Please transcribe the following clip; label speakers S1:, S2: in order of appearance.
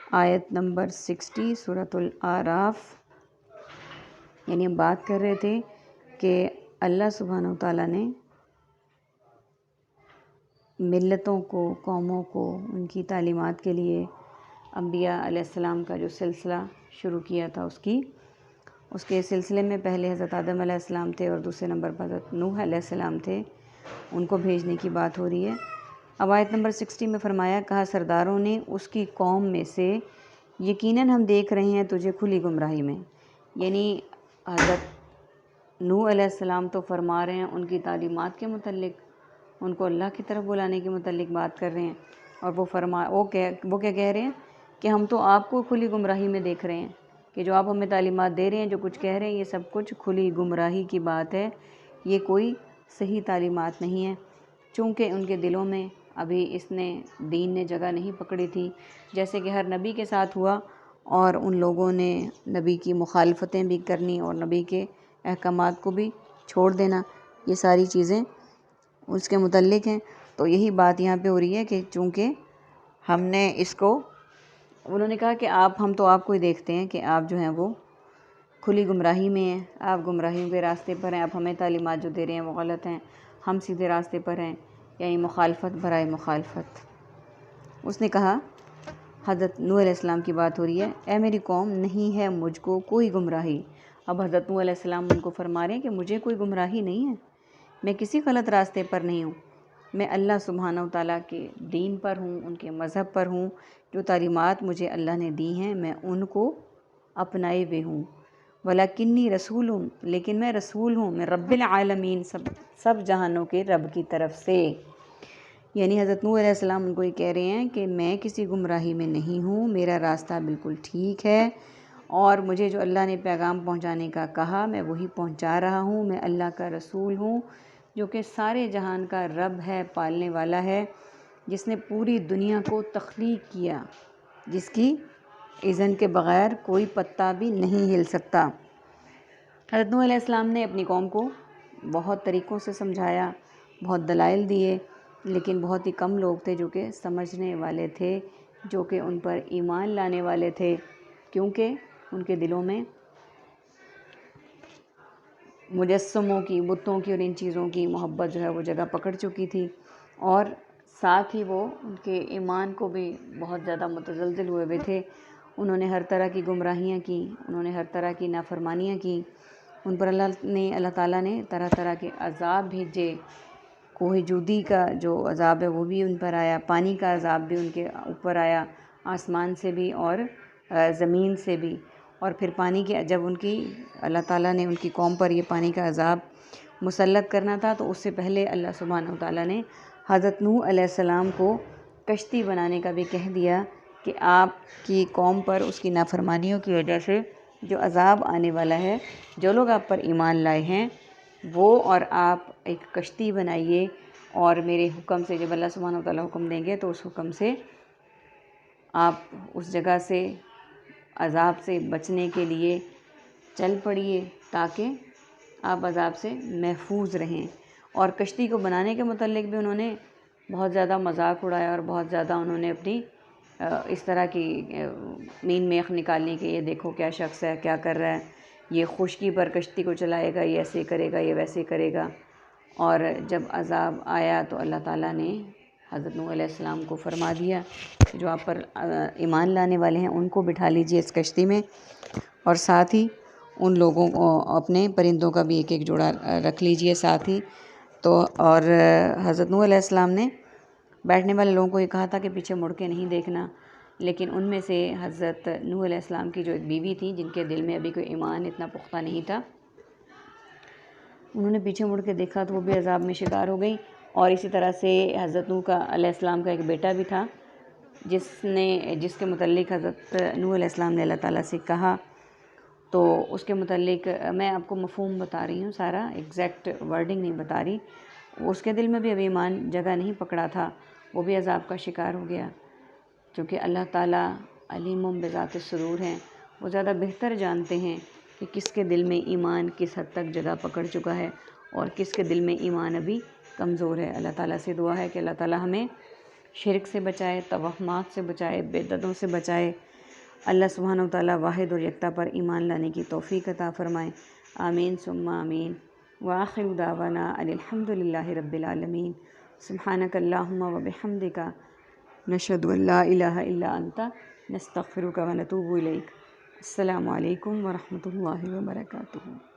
S1: آیت نمبر 60 سورۃ الاعراف، یعنی ہم بات کر رہے تھے کہ اللہ سبحانہ وتعالیٰ نے ملتوں کو، قوموں کو ان کی تعلیمات کے لیے انبیاء علیہ السلام کا جو سلسلہ شروع کیا تھا اس کے سلسلے میں پہلے حضرت آدم علیہ السلام تھے اور دوسرے نمبر پر حضرت نوح علیہ السلام تھے، ان کو بھیجنے کی بات ہو رہی ہے۔ اب آیت نمبر 60 میں فرمایا، کہا سرداروں نے اس کی قوم میں سے، یقیناً ہم دیکھ رہے ہیں تجھے کھلی گمراہی میں، یعنی حضرت نوح علیہ السلام تو فرما رہے ہیں ان کی تعلیمات کے متعلق، ان کو اللہ کی طرف بلانے کے متعلق بات کر رہے ہیں، اور وہ کیا کہہ رہے ہیں کہ ہم تو آپ کو کھلی گمراہی میں دیکھ رہے ہیں، کہ جو آپ ہمیں تعلیمات دے رہے ہیں، جو کچھ کہہ رہے ہیں، یہ سب کچھ کھلی گمراہی کی بات ہے، یہ کوئی صحیح تعلیمات نہیں ہے، چونکہ ان کے دلوں میں ابھی دین نے جگہ نہیں پکڑی تھی، جیسے کہ ہر نبی کے ساتھ ہوا، اور ان لوگوں نے نبی کی مخالفتیں بھی کرنی اور نبی کے احکامات کو بھی چھوڑ دینا، یہ ساری چیزیں اس کے متعلق ہیں۔ تو یہی بات یہاں پہ ہو رہی ہے کہ چونکہ ہم نے انہوں نے کہا کہ ہم تو آپ کو ہی دیکھتے ہیں کہ آپ جو ہیں وہ کھلی گمراہی میں ہیں، آپ گمراہیوں کے راستے پر ہیں، آپ ہمیں تعلیمات جو دے رہے ہیں وہ غلط ہیں، ہم سیدھے راستے پر ہیں، یعنی مخالفت برائے مخالفت۔ اس نے کہا، حضرت نوح علیہ السلام کی بات ہو رہی ہے، اے میری قوم، نہیں ہے مجھ کو کوئی گمراہی۔ اب حضرت نوح علیہ السلام ان کو فرما رہے ہیں کہ مجھے کوئی گمراہی نہیں ہے، میں کسی غلط راستے پر نہیں ہوں، میں اللہ سبحانہ وتعالیٰ کے دین پر ہوں، ان کے مذہب پر ہوں، جو تعلیمات مجھے اللہ نے دی ہیں میں ان کو اپنائے ہوئے ہوں۔ وَلَكِنِّي رسول ہوں، لیکن میں رسول ہوں، میں رب العالمین، سب جہانوں کے رب کی طرف سے۔ یعنی حضرت نوح علیہ السلام ان کو یہ کہہ رہے ہیں کہ میں کسی گمراہی میں نہیں ہوں، میرا راستہ بالکل ٹھیک ہے، اور مجھے جو اللہ نے پیغام پہنچانے کا کہا میں وہی پہنچا رہا ہوں، میں اللہ کا رسول ہوں جو کہ سارے جہان کا رب ہے، پالنے والا ہے، جس نے پوری دنیا کو تخلیق کیا، جس کی اذن کے بغیر کوئی پتا بھی نہیں ہل سکتا۔ حضرت نوح علیہ السلام نے اپنی قوم کو بہت طریقوں سے سمجھایا، بہت دلائل دیے، لیکن بہت ہی کم لوگ تھے جو کہ سمجھنے والے تھے، جو کہ ان پر ایمان لانے والے تھے، کیونکہ ان کے دلوں میں مجسموں کی، بتوں کی اور ان چیزوں کی محبت جو ہے وہ جگہ پکڑ چکی تھی، اور ساتھ ہی وہ ان کے ایمان کو بھی بہت زیادہ متزلزل ہوئے ہوئے تھے۔ انہوں نے ہر طرح کی گمراہیاں کی، انہوں نے ہر طرح کی نافرمانیاں کی، ان پر اللہ تعالیٰ نے طرح طرح کے عذاب بھیجے، کوہ جودی کا جو عذاب ہے وہ بھی ان پر آیا، پانی کا عذاب بھی ان کے اوپر آیا، آسمان سے بھی اور زمین سے بھی، اور پھر پانی کے جب اللہ تعالیٰ نے ان کی قوم پر یہ پانی کا عذاب مسلط کرنا تھا، تو اس سے پہلے اللہ سبحانہ وتعالیٰ نے حضرت نوح علیہ السلام کو کشتی بنانے کا بھی کہہ دیا کہ آپ کی قوم پر اس کی نافرمانیوں کی وجہ سے جو عذاب آنے والا ہے، جو لوگ آپ پر ایمان لائے ہیں وہ اور آپ ایک کشتی بنائیے، اور میرے حکم سے، جب اللہ سبحانہ وتعالیٰ حکم دیں گے تو اس حکم سے آپ اس جگہ سے عذاب سے بچنے کے لیے چل پڑیے، تاکہ آپ عذاب سے محفوظ رہیں۔ اور کشتی کو بنانے کے متعلق بھی انہوں نے بہت زیادہ مذاق اڑایا، اور بہت زیادہ انہوں نے اپنی اس طرح کی مین میخ نکالنے کے، یہ دیکھو کیا شخص ہے، کیا کر رہا ہے، یہ خشکی پر کشتی کو چلائے گا، یہ ایسے کرے گا، یہ ویسے کرے گا۔ اور جب عذاب آیا تو اللہ تعالیٰ نے حضرت نوح علیہ السلام کو فرما دیا کہ جو آپ پر ایمان لانے والے ہیں ان کو بٹھا لیجئے اس کشتی میں، اور ساتھ ہی ان لوگوں کو اپنے پرندوں کا بھی ایک ایک جوڑا رکھ لیجئے ساتھ ہی۔ تو اور حضرت نوح علیہ السلام نے بیٹھنے والے لوگوں کو یہ کہا تھا کہ پیچھے مڑ کے نہیں دیکھنا، لیکن ان میں سے حضرت نوح علیہ السلام کی جو ایک بیوی تھی، جن کے دل میں ابھی کوئی ایمان اتنا پختہ نہیں تھا، انہوں نے پیچھے مڑ کے دیکھا تو وہ بھی عذاب میں شکار ہو گئی۔ اور اسی طرح سے حضرت نوح علیہ السلام کا ایک بیٹا بھی تھا، جس کے متعلق حضرت نوح علیہ السلام نے اللہ تعالیٰ سے کہا، تو اس کے متعلق میں آپ کو مفہوم بتا رہی ہوں، سارا ایگزیکٹ ورڈنگ نہیں بتا رہی۔ اس کے دل میں بھی ابھی ایمان جگہ نہیں پکڑا تھا، وہ بھی عذاب کا شکار ہو گیا، کیونکہ اللہ تعالیٰ علیم بذات الصدور ہیں، وہ زیادہ بہتر جانتے ہیں کہ کس کے دل میں ایمان کس حد تک جگہ پکڑ چکا ہے اور کس کے دل میں ایمان ابھی کمزور ہے۔ اللہ تعالیٰ سے دعا ہے کہ اللہ تعالیٰ ہمیں شرک سے بچائے، توہمات سے بچائے، بدعتوں سے بچائے، اللہ سبحانہ و تعالیٰ واحد اور یکتا پر ایمان لانے کی توفیق عطا فرمائیں۔ آمین ثم آمین۔ وآخر دعوانا ان الحمد للہ رب العالمین۔ سبحانک اللہم و بحمدک، نشہد ان لا الہ الا انت، نستغفرک و نتوب الیک۔ السلام علیکم ورحمۃ اللہ وبرکاتہ۔